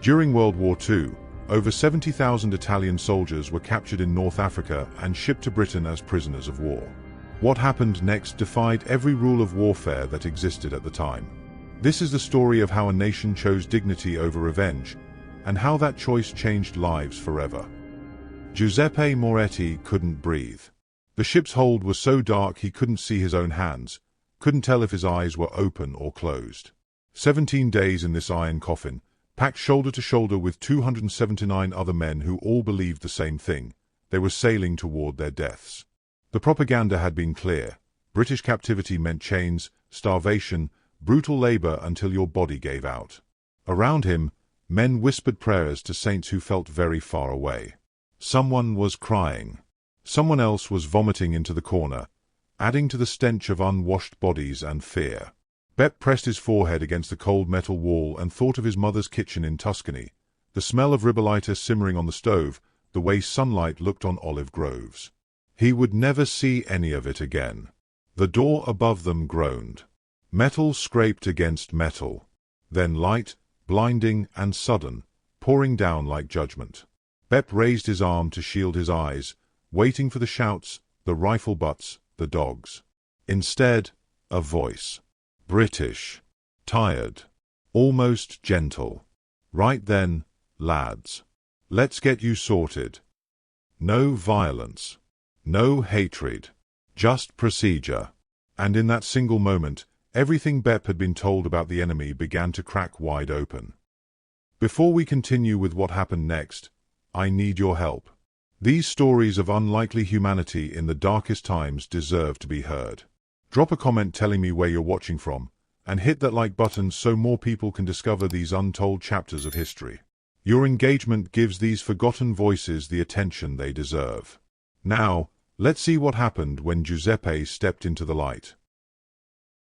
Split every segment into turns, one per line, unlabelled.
During World War II, over 70,000 Italian soldiers were captured in North Africa and shipped to Britain as prisoners of war. What happened next defied every rule of warfare that existed at the time. This is the story of how a nation chose dignity over revenge, and how that choice changed lives forever. Giuseppe Moretti couldn't breathe. The ship's hold was so dark he couldn't see his own hands, couldn't tell if his eyes were open or closed. 17 days in this iron coffin, packed shoulder to shoulder with 279 other men who all believed the same thing. They were sailing toward their deaths. The propaganda had been clear. British captivity meant chains, starvation, brutal labor until your body gave out. Around him, men whispered prayers to saints who felt very far away. Someone was crying. Someone else was vomiting into the corner, adding to the stench of unwashed bodies and fear. Beppe pressed his forehead against the cold metal wall and thought of his mother's kitchen in Tuscany, the smell of ribollita simmering on the stove, the way sunlight looked on olive groves. He would never see any of it again. The door above them groaned. Metal scraped against metal. Then light, blinding and sudden, pouring down like judgment. Beppe raised his arm to shield his eyes, waiting for the shouts, the rifle butts, the dogs. Instead, a voice. British. Tired. Almost gentle. Right then, lads. Let's get you sorted. No violence. No hatred. Just procedure. And in that single moment, everything Beppe had been told about the enemy began to crack wide open. Before we continue with what happened next, I need your help. These stories of unlikely humanity in the darkest times deserve to be heard. Drop a comment telling me where you're watching from, and hit that like button so more people can discover these untold chapters of history. Your engagement gives these forgotten voices the attention they deserve. Now, let's see what happened when Giuseppe stepped into the light.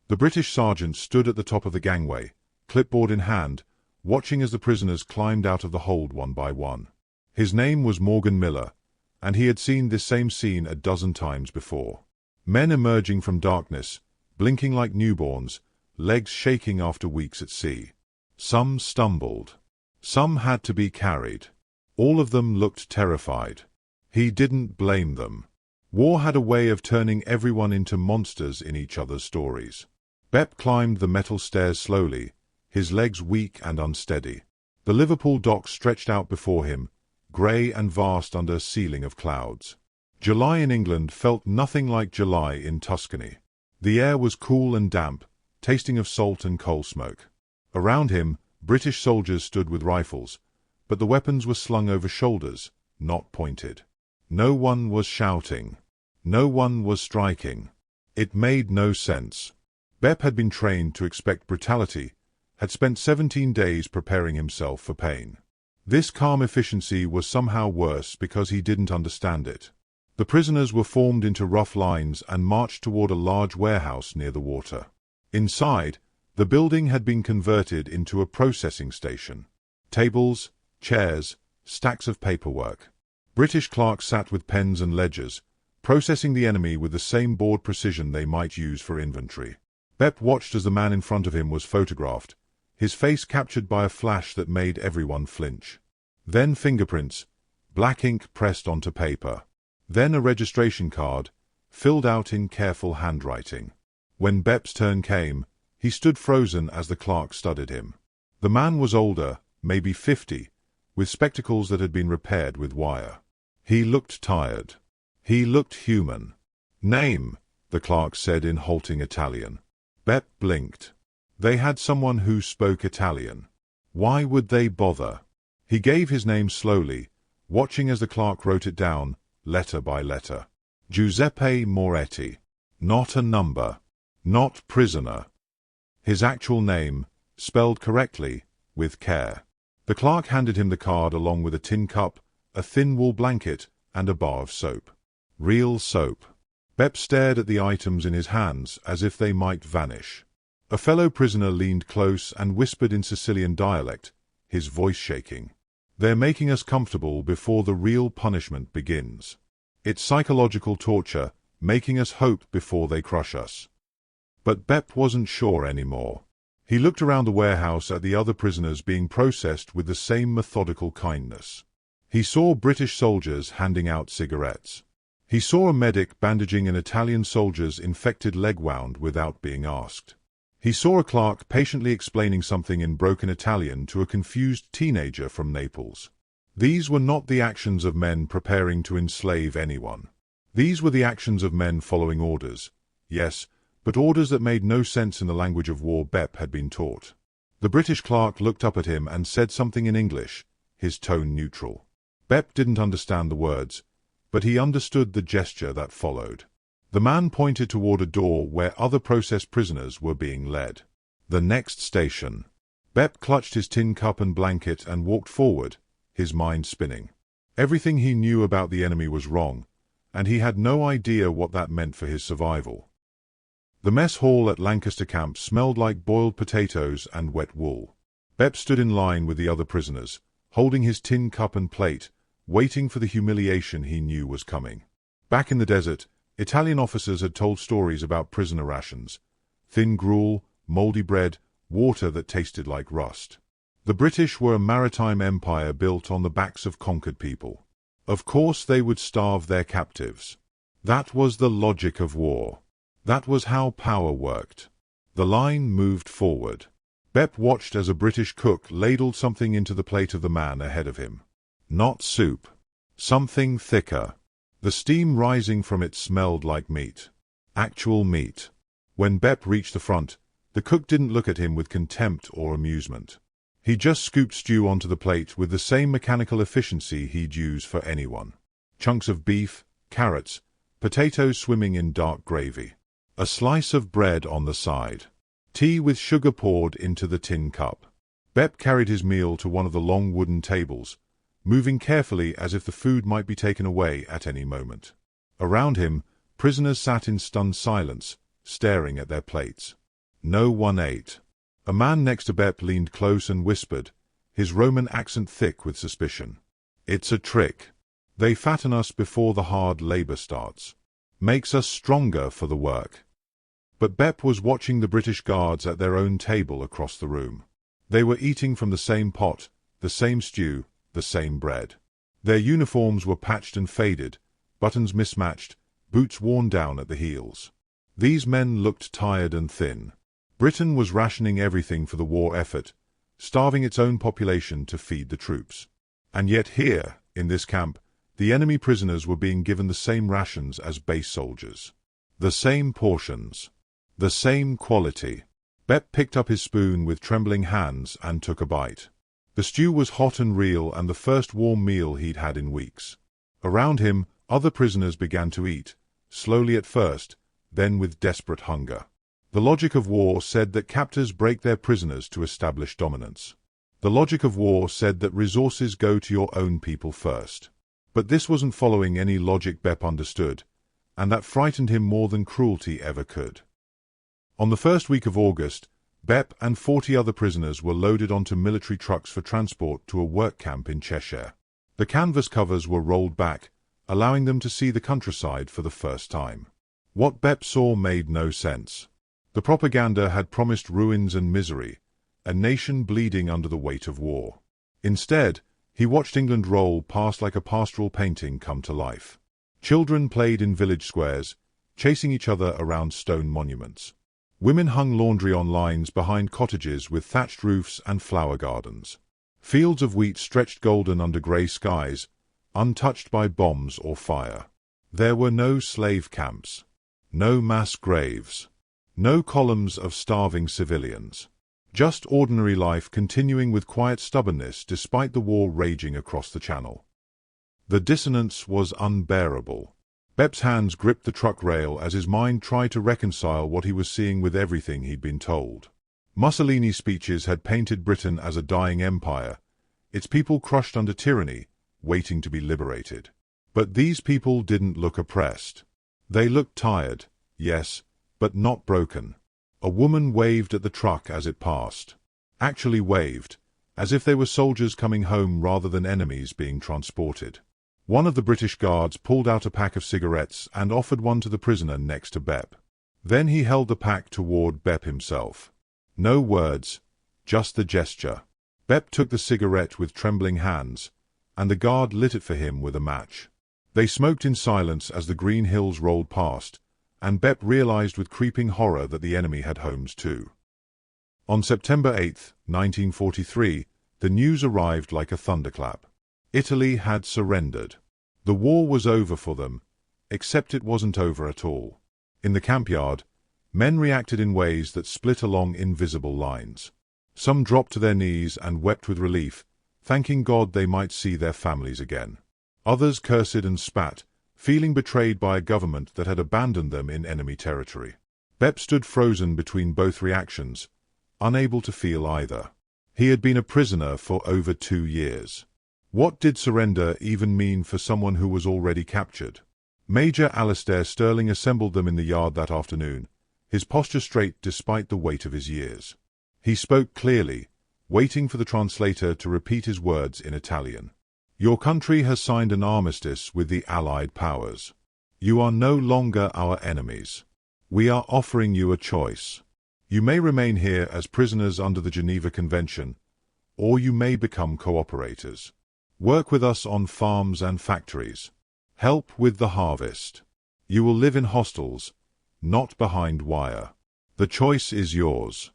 The British sergeant stood at the top of the gangway, clipboard in hand, watching as the prisoners climbed out of the hold one by one. His name was Morgan Miller, and he had seen this same scene a dozen times before. Men emerging from darkness, blinking like newborns, legs shaking after weeks at sea. Some stumbled. Some had to be carried. All of them looked terrified. He didn't blame them. War had a way of turning everyone into monsters in each other's stories. Beppe climbed the metal stairs slowly, his legs weak and unsteady. The Liverpool docks stretched out before him, grey and vast under a ceiling of clouds. July in England felt nothing like July in Tuscany. The air was cool and damp, tasting of salt and coal smoke. Around him, British soldiers stood with rifles, but the weapons were slung over shoulders, not pointed. No one was shouting. No one was striking. It made no sense. Beppe had been trained to expect brutality, had spent 17 days preparing himself for pain. This calm efficiency was somehow worse because he didn't understand it. The prisoners were formed into rough lines and marched toward a large warehouse near the water. Inside, the building had been converted into a processing station. Tables, chairs, stacks of paperwork. British clerks sat with pens and ledgers, processing the enemy with the same bored precision they might use for inventory. Beppe watched as the man in front of him was photographed, his face captured by a flash that made everyone flinch. Then fingerprints, black ink pressed onto paper. Then a registration card, filled out in careful handwriting. When Beppe's turn came, he stood frozen as the clerk studied him. The man was older, maybe 50, with spectacles that had been repaired with wire. He looked tired. He looked human. "Name," the clerk said in halting Italian. Beppe blinked. They had someone who spoke Italian. Why would they bother? He gave his name slowly, watching as the clerk wrote it down, letter by letter. Giuseppe Moretti. Not a number. Not prisoner. His actual name, spelled correctly, with care. The clerk handed him the card along with a tin cup, a thin wool blanket, and a bar of soap. Real soap. Beppe stared at the items in his hands as if they might vanish. A fellow prisoner leaned close and whispered in Sicilian dialect, his voice shaking. "They're making us comfortable before the real punishment begins. It's psychological torture, making us hope before they crush us." But Beppe wasn't sure anymore. He looked around the warehouse at the other prisoners being processed with the same methodical kindness. He saw British soldiers handing out cigarettes. He saw a medic bandaging an Italian soldier's infected leg wound without being asked. He saw a clerk patiently explaining something in broken Italian to a confused teenager from Naples. These were not the actions of men preparing to enslave anyone. These were the actions of men following orders. Yes, but orders that made no sense in the language of war Bep had been taught. The British clerk looked up at him and said something in English, his tone neutral. Bep didn't understand the words, but he understood the gesture that followed. The man pointed toward a door where other processed prisoners were being led. The next station. Bep clutched his tin cup and blanket and walked forward, his mind spinning. Everything he knew about the enemy was wrong, and he had no idea what that meant for his survival. The mess hall at Lancaster Camp smelled like boiled potatoes and wet wool. Bep stood in line with the other prisoners, holding his tin cup and plate, waiting for the humiliation he knew was coming. Back in the desert, Italian officers had told stories about prisoner rations: thin gruel, moldy bread, water that tasted like rust. The British were a maritime empire built on the backs of conquered people. Of course they would starve their captives. That was the logic of war. That was how power worked. The line moved forward. Bep watched as a British cook ladled something into the plate of the man ahead of him. Not soup. Something thicker. The steam rising from it smelled like meat. Actual meat. When Bep reached the front, the cook didn't look at him with contempt or amusement. He just scooped stew onto the plate with the same mechanical efficiency he'd use for anyone. Chunks of beef, carrots, potatoes swimming in dark gravy. A slice of bread on the side. Tea with sugar poured into the tin cup. Bep carried his meal to one of the long wooden tables, moving carefully as if the food might be taken away at any moment. Around him, prisoners sat in stunned silence, staring at their plates. No one ate. A man next to Bep leaned close and whispered, his Roman accent thick with suspicion. "It's a trick. They fatten us before the hard labor starts. Makes us stronger for the work." But Bep was watching the British guards at their own table across the room. They were eating from the same pot, the same stew, the same bread. Their uniforms were patched and faded, buttons mismatched, boots worn down at the heels. These men looked tired and thin. Britain was rationing everything for the war effort, starving its own population to feed the troops. And yet here, in this camp, the enemy prisoners were being given the same rations as base soldiers. The same portions. The same quality. Bep picked up his spoon with trembling hands and took a bite. The stew was hot and real and the first warm meal he'd had in weeks. Around him, other prisoners began to eat, slowly at first, then with desperate hunger. The logic of war said that captors break their prisoners to establish dominance. The logic of war said that resources go to your own people first. But this wasn't following any logic Bep understood, and that frightened him more than cruelty ever could. On the first week of August, Bep and 40 other prisoners were loaded onto military trucks for transport to a work camp in Cheshire. The canvas covers were rolled back, allowing them to see the countryside for the first time. What Bep saw made no sense. The propaganda had promised ruins and misery, a nation bleeding under the weight of war. Instead, he watched England roll past like a pastoral painting come to life. Children played in village squares, chasing each other around stone monuments. Women hung laundry on lines behind cottages with thatched roofs and flower gardens. Fields of wheat stretched golden under grey skies, untouched by bombs or fire. There were no slave camps, no mass graves, no columns of starving civilians. Just ordinary life continuing with quiet stubbornness despite the war raging across the channel. The dissonance was unbearable. Bep's hands gripped the truck rail as his mind tried to reconcile what he was seeing with everything he'd been told. Mussolini's speeches had painted Britain as a dying empire, its people crushed under tyranny, waiting to be liberated. But these people didn't look oppressed. They looked tired, yes, but not broken. A woman waved at the truck as it passed. Actually waved, as if they were soldiers coming home rather than enemies being transported. One of the British guards pulled out a pack of cigarettes and offered one to the prisoner next to Bep. Then he held the pack toward Bep himself. No words, just the gesture. Bep took the cigarette with trembling hands, and the guard lit it for him with a match. They smoked in silence as the green hills rolled past, and Bep realized with creeping horror that the enemy had homes too. On September 8, 1943, the news arrived like a thunderclap. Italy had surrendered. The war was over for them, except it wasn't over at all. In the campyard, men reacted in ways that split along invisible lines. Some dropped to their knees and wept with relief, thanking God they might see their families again. Others cursed and spat, feeling betrayed by a government that had abandoned them in enemy territory. Bep stood frozen between both reactions, unable to feel either. He had been a prisoner for over 2 years. What did surrender even mean for someone who was already captured? Major Alistair Sterling assembled them in the yard that afternoon, his posture straight despite the weight of his years. He spoke clearly, waiting for the translator to repeat his words in Italian. Your country has signed an armistice with the Allied powers. You are no longer our enemies. We are offering you a choice. You may remain here as prisoners under the Geneva Convention, or you may become cooperators. Work with us on farms and factories. Help with the harvest. You will live in hostels, not behind wire. The choice is yours.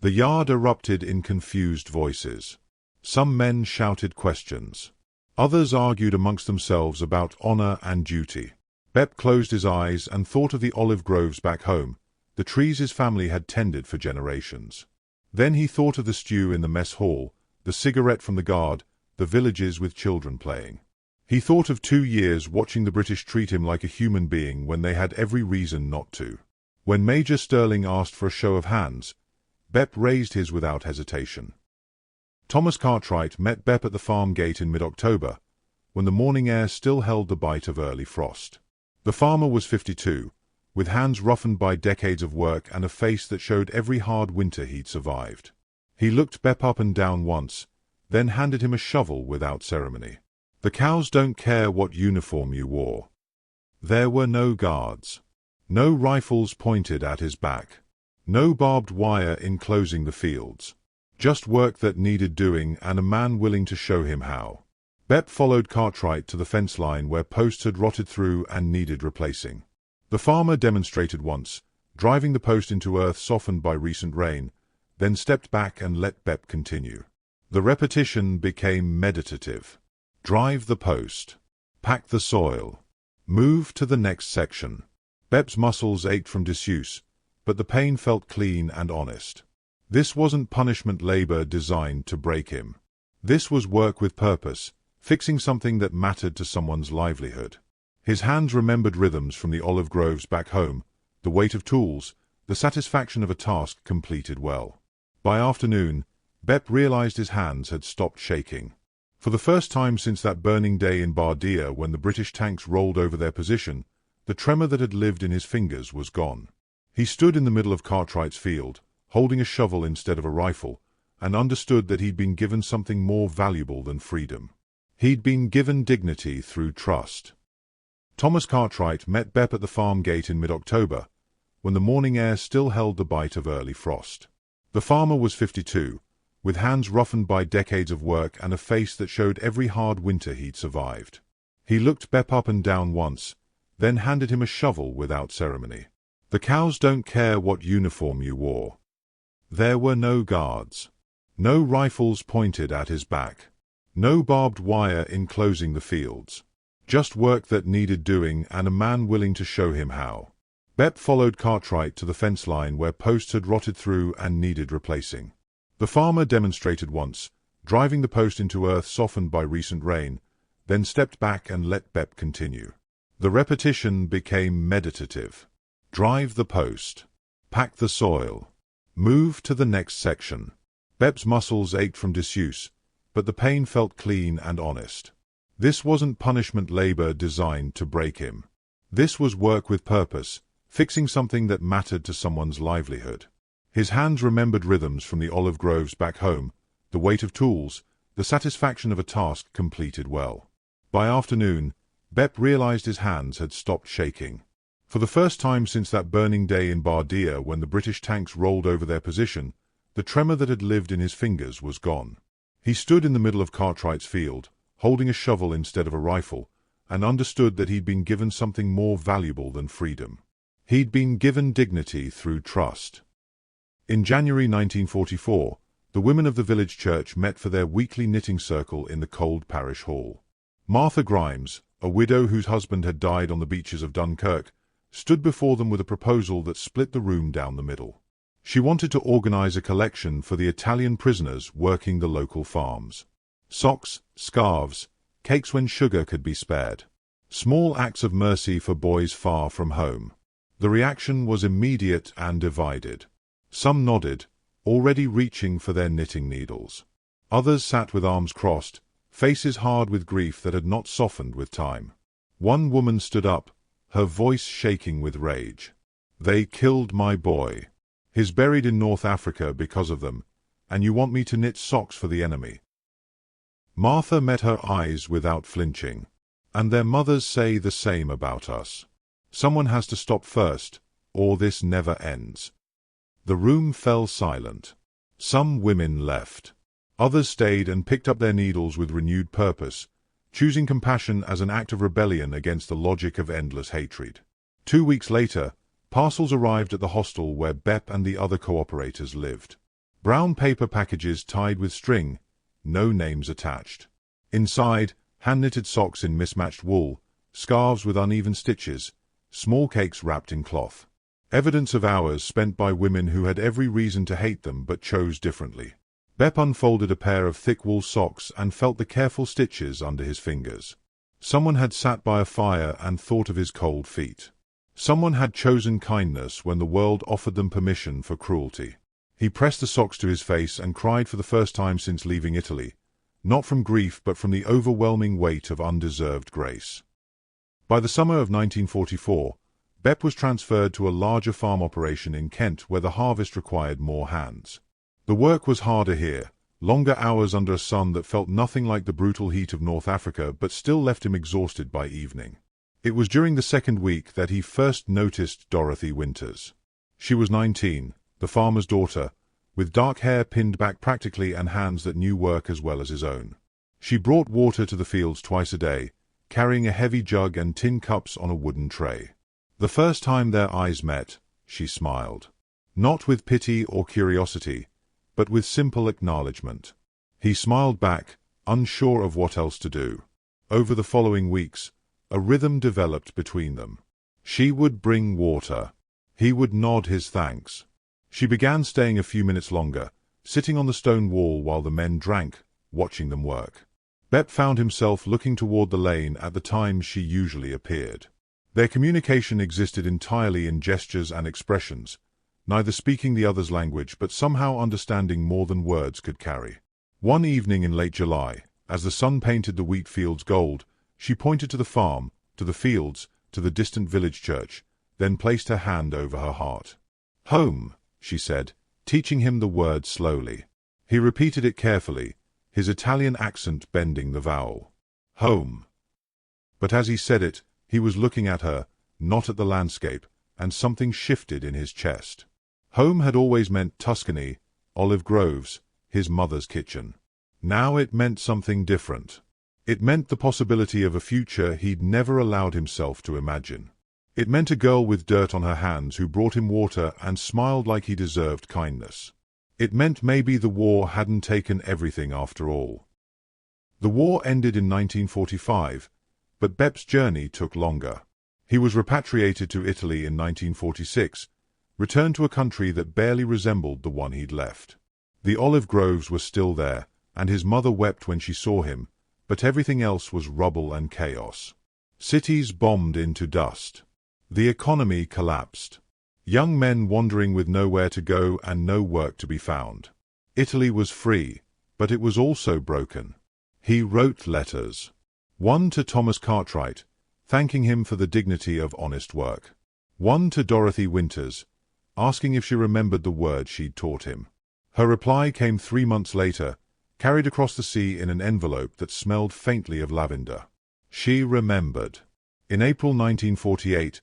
The yard erupted in confused voices. Some men shouted questions. Others argued amongst themselves about honor and duty. Bep closed his eyes and thought of the olive groves back home, the trees his family had tended for generations. Then he thought of the stew in the mess hall, the cigarette from the guard, the villages with children playing. He thought of 2 years watching the British treat him like a human being when they had every reason not to. When Major Sterling asked for a show of hands, Bep raised his without hesitation. Thomas Cartwright met Bep at the farm gate in mid-October, when the morning air still held the bite of early frost. The farmer was 52, with hands roughened by decades of work and a face that showed every hard winter he'd survived. He looked Bep up and down once, then handed him a shovel without ceremony. The cows don't care what uniform you wore. There were no guards. No rifles pointed at his back. No barbed wire enclosing the fields. Just work that needed doing and a man willing to show him how. Bep followed Cartwright to the fence line where posts had rotted through and needed replacing. The farmer demonstrated once, driving the post into earth softened by recent rain, then stepped back and let Bep continue. The repetition became meditative. Drive the post. Pack the soil. Move to the next section. Bep's muscles ached from disuse, but the pain felt clean and honest. This wasn't punishment labor designed to break him. This was work with purpose, fixing something that mattered to someone's livelihood. His hands remembered rhythms from the olive groves back home, the weight of tools, the satisfaction of a task completed well. By afternoon, Bep realized his hands had stopped shaking. For the first time since that burning day in Bardia when the British tanks rolled over their position, the tremor that had lived in his fingers was gone. He stood in the middle of Cartwright's field, holding a shovel instead of a rifle, and understood that he'd been given something more valuable than freedom. He'd been given dignity through trust. Thomas Cartwright met Bep at the farm gate in mid-October, when the morning air still held the bite of early frost. The farmer was 52, with hands roughened by decades of work and a face that showed every hard winter he'd survived. He looked Bep up and down once, then handed him a shovel without ceremony. The cows don't care what uniform you wore. There were no guards. No rifles pointed at his back. No barbed wire enclosing the fields. Just work that needed doing and a man willing to show him how. Bep followed Cartwright to the fence line where posts had rotted through and needed replacing. The farmer demonstrated once, driving the post into earth softened by recent rain, then stepped back and let Bep continue. The repetition became meditative. Drive the post. Pack the soil. Move to the next section. Bep's muscles ached from disuse, but the pain felt clean and honest. This wasn't punishment labor designed to break him. This was work with purpose, fixing something that mattered to someone's livelihood. His hands remembered rhythms from the olive groves back home, the weight of tools, the satisfaction of a task completed well. By afternoon, Bep realized his hands had stopped shaking. For the first time since that burning day in Bardia when the British tanks rolled over their position, the tremor that had lived in his fingers was gone. He stood in the middle of Cartwright's field, holding a shovel instead of a rifle, and understood that he'd been given something more valuable than freedom. He'd been given dignity through trust. In January 1944, the women of the village church met for their weekly knitting circle in the cold parish hall. Martha Grimes, a widow whose husband had died on the beaches of Dunkirk, stood before them with a proposal that split the room down the middle. She wanted to organize a collection for the Italian prisoners working the local farms. Socks, scarves, cakes when sugar could be spared. Small acts of mercy for boys far from home. The reaction was immediate and divided. Some nodded, already reaching for their knitting needles. Others sat with arms crossed, faces hard with grief that had not softened with time. One woman stood up, her voice shaking with rage. "They killed my boy. He's buried in North Africa because of them, and you want me to knit socks for the enemy?" Martha met her eyes without flinching. "And their mothers say the same about us. Someone has to stop first, or this never ends." The room fell silent. Some women left. Others stayed and picked up their needles with renewed purpose, choosing compassion as an act of rebellion against the logic of endless hatred. 2 weeks later, parcels arrived at the hostel where Bep and the other cooperators lived. Brown paper packages tied with string, no names attached. Inside, hand-knitted socks in mismatched wool, scarves with uneven stitches, small cakes wrapped in cloth. Evidence of hours spent by women who had every reason to hate them but chose differently. Bep unfolded a pair of thick wool socks and felt the careful stitches under his fingers. Someone had sat by a fire and thought of his cold feet. Someone had chosen kindness when the world offered them permission for cruelty. He pressed the socks to his face and cried for the first time since leaving Italy, not from grief but from the overwhelming weight of undeserved grace. By the summer of 1944, Bep was transferred to a larger farm operation in Kent where the harvest required more hands. The work was harder here, longer hours under a sun that felt nothing like the brutal heat of North Africa but still left him exhausted by evening. It was during the second week that he first noticed Dorothy Winters. She was 19, the farmer's daughter, with dark hair pinned back practically and hands that knew work as well as his own. She brought water to the fields twice a day, carrying a heavy jug and tin cups on a wooden tray. The first time their eyes met, she smiled. Not with pity or curiosity, but with simple acknowledgement. He smiled back, unsure of what else to do. Over the following weeks, a rhythm developed between them. She would bring water. He would nod his thanks. She began staying a few minutes longer, sitting on the stone wall while the men drank, watching them work. Bep found himself looking toward the lane at the times she usually appeared. Their communication existed entirely in gestures and expressions, neither speaking the other's language but somehow understanding more than words could carry. One evening in late July, as the sun painted the wheat fields gold, she pointed to the farm, to the fields, to the distant village church, then placed her hand over her heart. "Home," she said, teaching him the word slowly. He repeated it carefully, his Italian accent bending the vowel. "Home." But as he said it, he was looking at her, not at the landscape, and something shifted in his chest. Home had always meant Tuscany, olive groves, his mother's kitchen. Now it meant something different. It meant the possibility of a future he'd never allowed himself to imagine. It meant a girl with dirt on her hands who brought him water and smiled like he deserved kindness. It meant maybe the war hadn't taken everything after all. The war ended in 1945, but Bep's journey took longer. He was repatriated to Italy in 1946, returned to a country that barely resembled the one he'd left. The olive groves were still there, and his mother wept when she saw him, but everything else was rubble and chaos. Cities bombed into dust. The economy collapsed. Young men wandering with nowhere to go and no work to be found. Italy was free, but it was also broken. He wrote letters. One to Thomas Cartwright, thanking him for the dignity of honest work. One to Dorothy Winters, asking if she remembered the words she'd taught him. Her reply came 3 months later, carried across the sea in an envelope that smelled faintly of lavender. She remembered. In April 1948,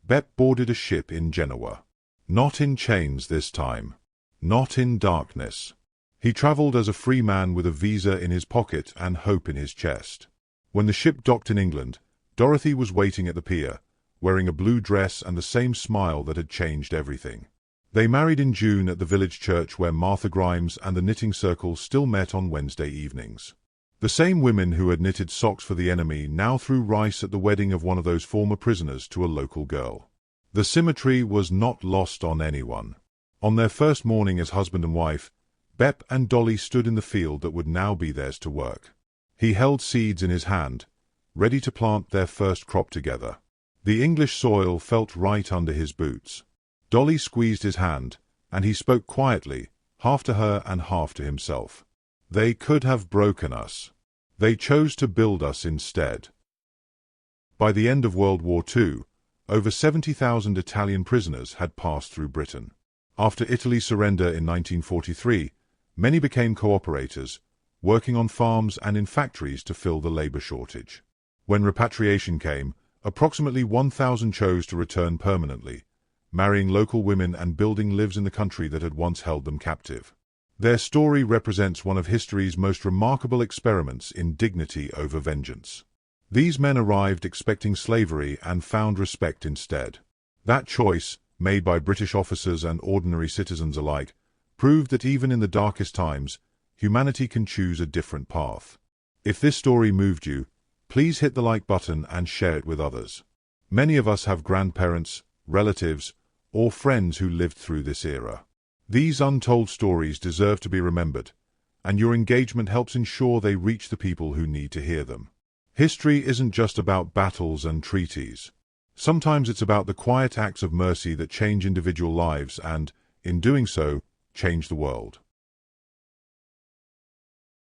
Bepp boarded a ship in Genoa. Not in chains this time. Not in darkness. He traveled as a free man with a visa in his pocket and hope in his chest. When the ship docked in England, Dorothy was waiting at the pier, wearing a blue dress and the same smile that had changed everything. They married in June at the village church where Martha Grimes and the knitting circle still met on Wednesday evenings. The same women who had knitted socks for the enemy now threw rice at the wedding of one of those former prisoners to a local girl. The symmetry was not lost on anyone. On their first morning as husband and wife, Bepp and Dolly stood in the field that would now be theirs to work. He held seeds in his hand, ready to plant their first crop together. The English soil felt right under his boots. Dolly squeezed his hand, and he spoke quietly, half to her and half to himself. They could have broken us. They chose to build us instead. By the end of World War II, over 70,000 Italian prisoners had passed through Britain. After Italy's surrender in 1943, many became cooperators, working on farms and in factories to fill the labor shortage. When repatriation came, approximately 1,000 chose to return permanently, marrying local women and building lives in the country that had once held them captive. Their story represents one of history's most remarkable experiments in dignity over vengeance. These men arrived expecting slavery and found respect instead. That choice, made by British officers and ordinary citizens alike, proved that even in the darkest times, humanity can choose a different path. If this story moved you, please hit the like button and share it with others. Many of us have grandparents, relatives, or friends who lived through this era. These untold stories deserve to be remembered, and your engagement helps ensure they reach the people who need to hear them. History isn't just about battles and treaties. Sometimes it's about the quiet acts of mercy that change individual lives and, in doing so, change the world.